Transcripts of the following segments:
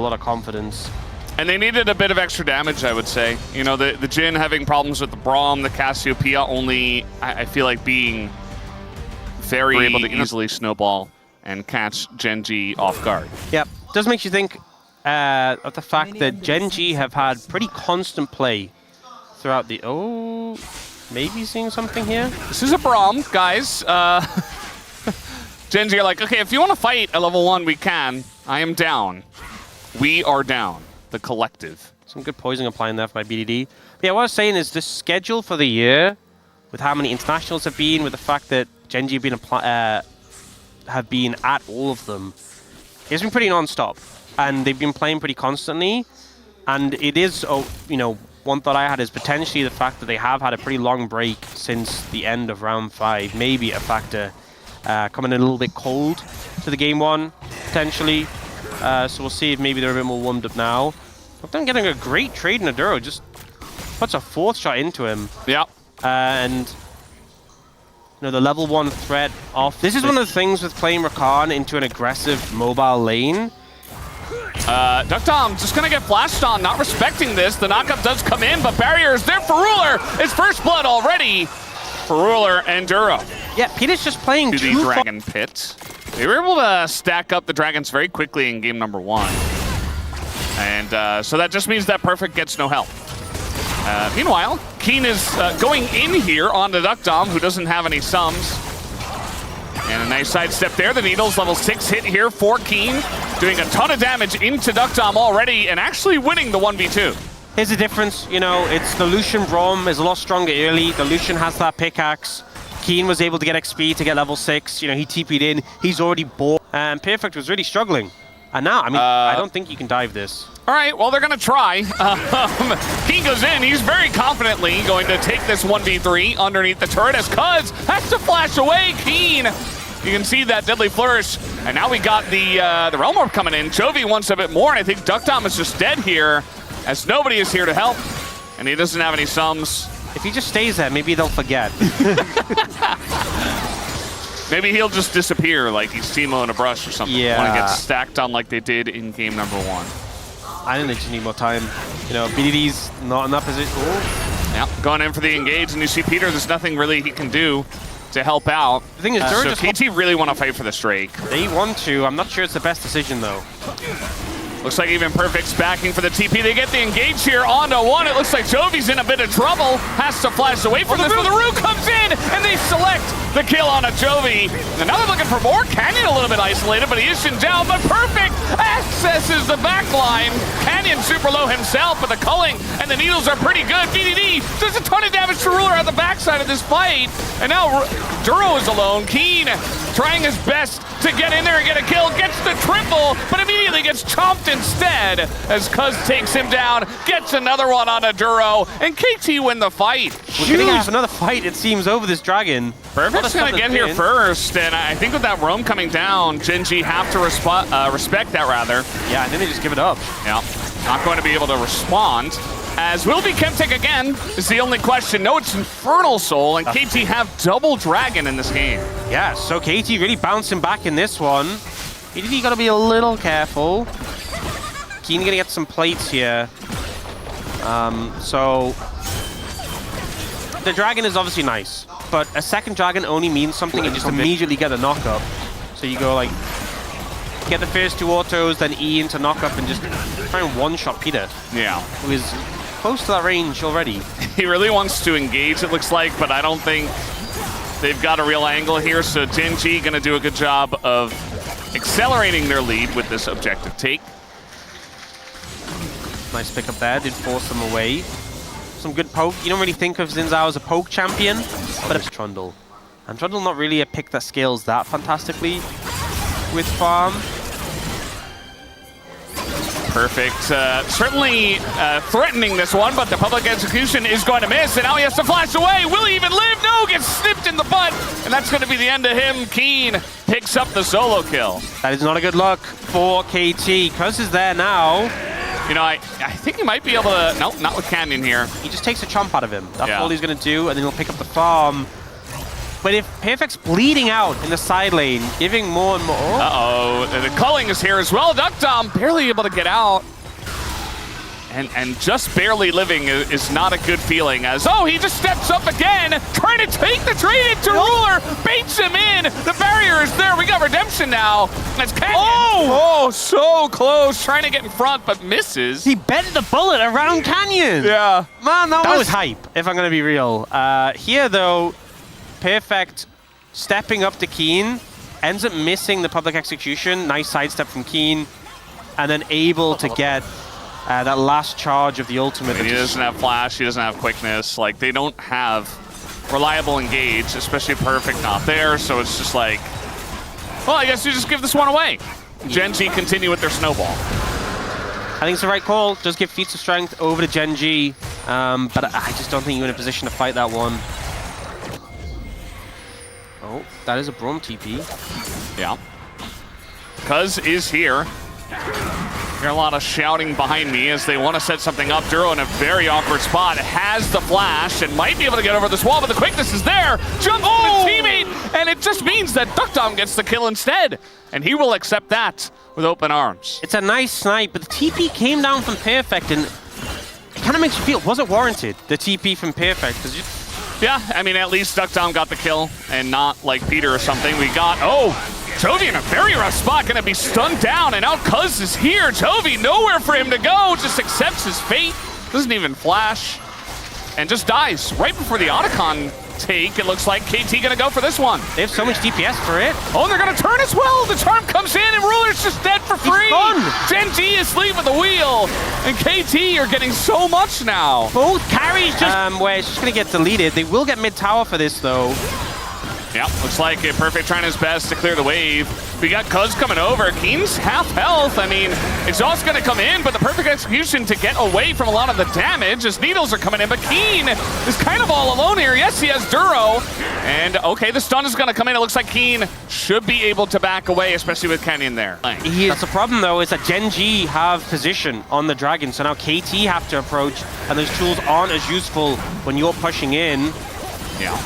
A lot of confidence. And they needed a bit of extra damage, I would say. You know, the Jin having problems with the Braum, the Cassiopeia only, I feel like, being very able to easily snowball and catch Gen.G off guard. Yep. Does make you think of the fact that Gen.G have had pretty constant play throughout the... Oh, maybe seeing something here? This is a Braum, guys. Gen.G are like, okay, if you want to fight at level 1, we can. I am down. We are down. The collective. Some good poison applying there for my BDD. But yeah, what I was saying is the schedule for the year, with how many internationals have been, with the fact that Gen.G have been at all of them, it's been pretty non-stop. And they've been playing pretty constantly. And it is, you know, one thought I had is potentially the fact that they have had a pretty long break since the end of round 5. Maybe a factor coming in a little bit cold to the game 1, potentially. So we'll see if maybe they're a bit more warmed up now. I'm getting a great trade in Aduro. Just puts a 4th shot into him. Yeah. And you know, the level 1 threat off. This is one of the things with playing Rakan into an aggressive mobile lane. Duckdom just gonna get flashed on, not respecting this. The knockup does come in, but barrier is there for Ruler. It's first blood already for Ruler and Duro. Yeah, Peter's just playing to the Dragon Pit. They were able to stack up the Dragons very quickly in game number 1. And so that just means that Perfect gets no help. Meanwhile, Keen is going in here on the Duckdom, who doesn't have any sums. And a nice sidestep there. The Needles level 6 hit here for Keen, doing a ton of damage into Duckdom already and actually winning the 1v2. Here's the difference, you know, it's the Lucian Braum is a lot stronger early. The Lucian has that pickaxe. Keen was able to get XP to get level 6. You know, he TP'd in. He's already bought. And Perfect was really struggling. And now, I mean, I don't think you can dive this. All right, well, they're going to try. Keen goes in. He's very confidently going to take this 1v3 underneath the turret as Cuz has to flash away. Keen, you can see that deadly flourish. And now we got the Realm Orb coming in. Chovy wants a bit more, and I think Duckdom is just dead here as nobody is here to help. And he doesn't have any sums. If he just stays there, maybe they'll forget. Maybe he'll just disappear like he's Teemo in a brush or something. Yeah. Want to get stacked on like they did in game number 1. I think they just need more time. You know, BDD's not in that position. Oh. Yeah, going in for the engage, and you see Peter, there's nothing really he can do to help out. The thing is, so KT really want to fight for the Drake. They want to. I'm not sure it's the best decision, though. Looks like even Perfect's backing for the TP. They get the engage here onto 1. It looks like Chovy's in a bit of trouble. Has to flash away from this, but the Rue comes in, and they select the kill on a Chovy. And now they're looking for more. Canyon a little bit isolated, but he is down. But Perfect accesses the back line. Canyon super low himself, but the culling and the needles are pretty good. BDD does a ton of damage to Ruler at the backside of this fight. And now Duro is alone. Keen trying his best to get in there and get a kill. Gets the triple, but immediately gets chomped instead as Cuz takes him down. Gets another one on a Duro, and KT win the fight. We're going to have another fight, it seems, over this dragon. Perfect's going to get here first, and I think with that roam coming down, Gen.G have to respect that, rather. Yeah, and then they just give it up. Yeah, not going to be able to respond. As will be Chemtech again is the only question. No, it's Infernal Soul, and KT have double Dragon in this game. Yeah, so KT really bouncing back in this one. BDD got to be a little careful. Keen going to get some plates here. So the Dragon is obviously nice, but a second Dragon only means something and just immediately get a knock-up. So you go like, get the first 2 autos, then E into knock-up and just try and one-shot Peter. Yeah. Who is close to that range already. He really wants to engage, it looks like, but I don't think they've got a real angle here, so Gen.G going to do a good job of accelerating their lead with this objective take. Nice pick up there, did force them away. Some good poke. You don't really think of Xin Zhao as a poke champion, but it's Trundle. And Trundle not really a pick that scales that fantastically with farm. Perfect. Certainly threatening this one, but the public execution is going to miss, and now he has to flash away. Will he even live? No, gets snipped in the butt, and that's going to be the end of him. Keen picks up the solo kill. That is not a good luck for KT. Cuz is there now. You know, I think he might be able to... Nope, not with Canyon here. He just takes a chomp out of him. That's all he's going to do, and then he'll pick up the farm. But if Perfect's bleeding out in the side lane, giving more and more... Uh-oh, and the culling is here as well. Duckdom barely able to get out. And just barely living is not a good feeling as, oh, he just steps up again, trying to take the trade into Ruler, baits him in. The barrier is there. We got redemption now. That's Canyon. Oh, so close, trying to get in front, but misses. He bent the bullet around Canyon. Yeah. Man, that was hype, if I'm going to be real. Here, though, Perfect stepping up to Keen, ends up missing the public execution. Nice sidestep from Keen, and then able to get that last charge of the ultimate. He doesn't have flash, he doesn't have quickness. Like, they don't have reliable engage, especially Perfect not there, so it's just like, well, I guess you just give this one away. Gen.G continue with their snowball. I think it's the right call. Just give feats of strength over to Gen.G, but I just don't think you're in a position to fight that one. Oh, that is a Braum TP. Yeah. Cuz is here. Hear a lot of shouting behind me as they want to set something up. Duro in a very awkward spot. Has the flash and might be able to get over this wall, but the quickness is there. Jumps on his teammate, and it just means that Duckdom gets the kill instead. And he will accept that with open arms. It's a nice snipe, but the TP came down from Perfect, and it kind of makes you feel it wasn't warranted, the TP from Perfect. Yeah, I mean, at least Duckdom got the kill, and not like Peter or something. We got, Chovy in a very rough spot, gonna be stunned down, and now Cuz is here. Chovy, nowhere for him to go, just accepts his fate, doesn't even flash, and just dies right before the Otacon take. It looks like KT gonna go for this one. They have so much DPS for it. Oh, and they're gonna turn as well. The charm comes in, and Ruler's just dead for free. Gen.G is asleep at the wheel, and KT are getting so much now. Both carries just... where it's just gonna get deleted. They will get mid-tower for this, though. Yeah, looks like Perfect trying his best to clear the wave. We got Cuz coming over. Keen's half health. I mean, Exhaust gonna come in, but the perfect execution to get away from a lot of the damage as needles are coming in. But Keen is kind of all alone here. Yes, he has Duro. And okay, the stun is gonna come in. It looks like Keen should be able to back away, especially with Canyon there. That's the problem, though, is that Gen.G have position on the Dragon, so now KT have to approach, and those tools aren't as useful when you're pushing in. Yeah.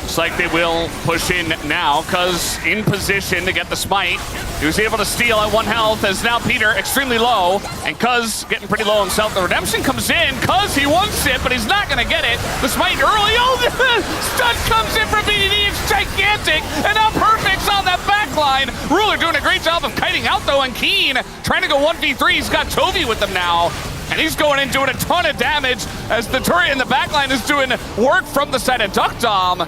Looks like they will push in now, Cuz in position to get the smite. He was able to steal at 1 health as now Peter extremely low, and Cuz getting pretty low himself. The redemption comes in. Cuz, he wants it, but he's not gonna get it. The smite early. Oh, the stun comes in from BDD. It's gigantic, and now Perfect's on that backline. Ruler doing a great job of kiting out though, and Keen trying to go 1v3. He's got Chovy with him now. And he's going in doing a ton of damage as the turret in the backline is doing work from the side of Duckdom.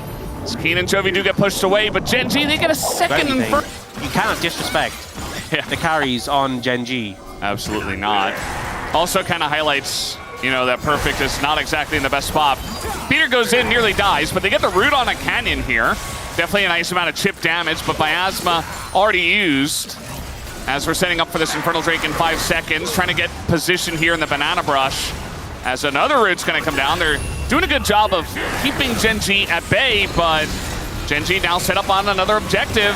Keen and Chovy do get pushed away, but Gen.G, they get a second and first. You cannot disrespect the carries on Gen.G. Absolutely not. Also kind of highlights, you know, that Perfect is not exactly in the best spot. Peter goes in, nearly dies, but they get the root on a Canyon here. Definitely a nice amount of chip damage, but Miasma already used. As we're setting up for this Infernal Drake in 5 seconds, trying to get position here in the Banana Brush. As another root's gonna come down. They're doing a good job of keeping Gen.G at bay, but Gen.G now set up on another objective.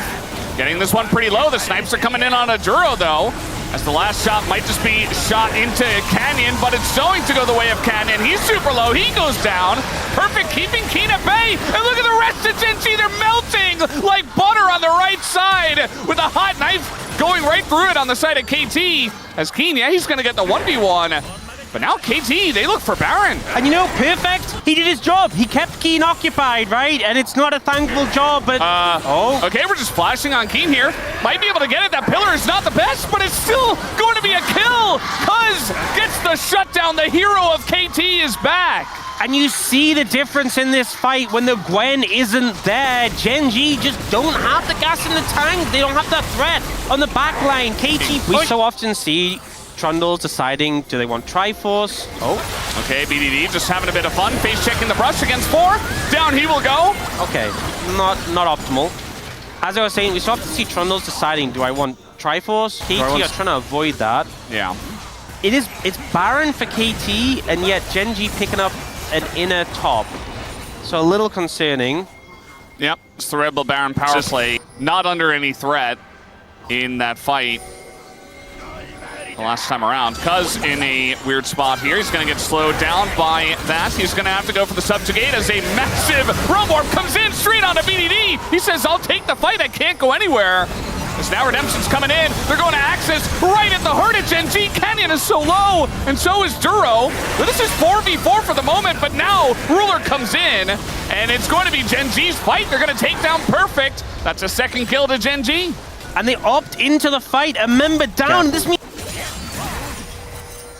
Getting this one pretty low. The snipes are coming in on a Duro though, as the last shot might just be shot into Canyon, but it's going to go the way of Canyon. He's super low, he goes down. Perfect keeping Keen at bay, and look at the rest of Gen.G, they're melting like butter on the right side with a hot knife going right through it on the side of KT. As Keen, yeah, he's gonna get the 1v1. But now KT, they look for Baron. And you know, Perfect, he did his job. He kept Keen occupied, right? And it's not a thankful job, but... Okay, we're just flashing on Keen here. Might be able to get it. That pillar is not the best, but it's still going to be a kill. Cuz gets the shutdown. The hero of KT is back. And you see the difference in this fight when the Gwen isn't there. Gen.G just don't have the gas in the tank. They don't have that threat on the back line. KT, we so often see Trundles deciding, do they want Triforce? Oh. Okay, BDD just having a bit of fun. Face checking the brush against 4. Down he will go. Okay, not optimal. As I was saying, we still have to see Trundles deciding, do I want Triforce? KT are trying to avoid that. Yeah. It's Baron for KT, and yet Gen.G picking up an inner top. So a little concerning. Yep, it's the Rebel Baron power play. Not under any threat in that fight. the last time around. Cuz in a weird spot here. He's going to get slowed down by that. He's going to have to go for the subjugate as a massive Realm Warp comes in straight onto BDD. He says, I'll take the fight. I can't go anywhere. As now Redemption's coming in. They're going to Axis right at the heart of Gen.G. Canyon is so low, and so is Duro. But this is 4v4 for the moment, but now Ruler comes in, and it's going to be Gen.G's fight. They're going to take down Perfect. That's a second kill to Gen.G. And they opt into the fight. A member down. Yeah. This means...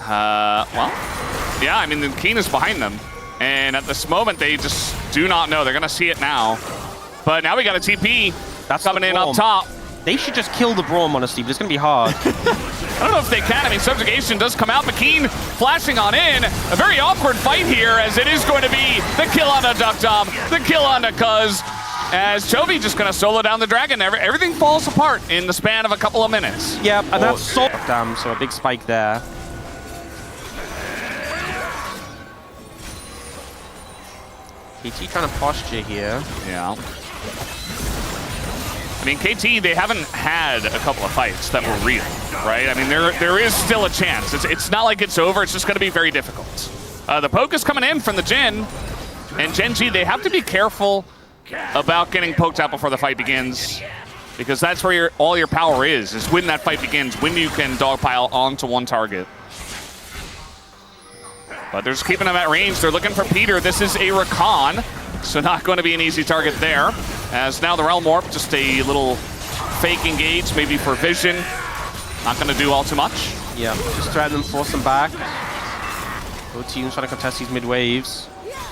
Well, yeah, I mean, the Keen is behind them. And at this moment, they just do not know. They're going to see it now. But now we got a TP That's coming in up top. They should just kill the Braum, honestly, but it's going to be hard. I don't know if they can. I mean, Subjugation does come out, but Keen flashing on in. A very awkward fight here, as it is going to be the kill on a Duck Dom, the kill on a Cuz, as Chovy just going to solo down the Dragon. Everything falls apart in the span of a couple of minutes. Yeah, and that's so... Damn, so a big spike there. KT trying to posture here. Yeah. I mean, KT, they haven't had a couple of fights that were real, right? I mean, there is still a chance. It's not like it's over. It's just going to be very difficult. The poke is coming in from the Jin, and Gen.G, they have to be careful about getting poked out before the fight begins, because that's where all your power is when that fight begins, when you can dogpile onto one target. But they're just keeping them at range. They're looking for Peter. This is a Rakan, so not going to be an easy target there. As now the Realm Warp, just a little fake engage, maybe for vision. Not going to do all too much. Yeah, just threaten them, force them back. Both teams trying to contest these mid waves.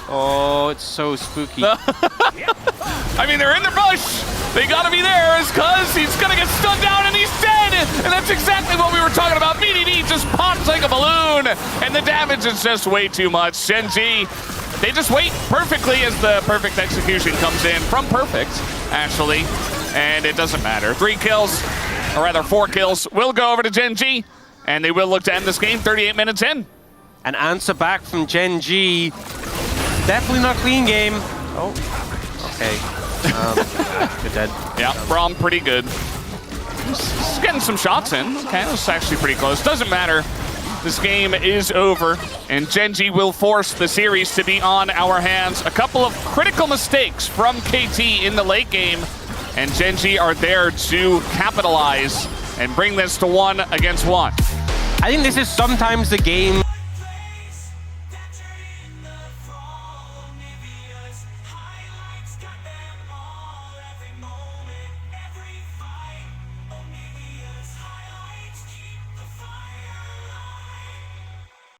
Oh, it's so spooky. I mean, they're in the rush. They got to be there, as Cuz he's going to get stunned down and he's dead. And that's exactly what we were talking about. BDD just pops like a balloon, and the damage is just way too much. Gen.G, they just wait perfectly as the perfect execution comes in from Perfect, actually, and it doesn't matter. 3 kills, or rather 4 kills, will go over to Gen.G, and they will look to end this game 38 minutes in. An answer back from Gen.G. Definitely not clean game. Oh, okay. Good dead. Yeah, Braum pretty good. He's getting some shots in. Okay, that's actually pretty close. Doesn't matter. This game is over, and Gen.G will force the series to be on our hands. A couple of critical mistakes from KT in the late game, and Gen.G are there to capitalize and bring this to 1 against 1. I think this is sometimes the game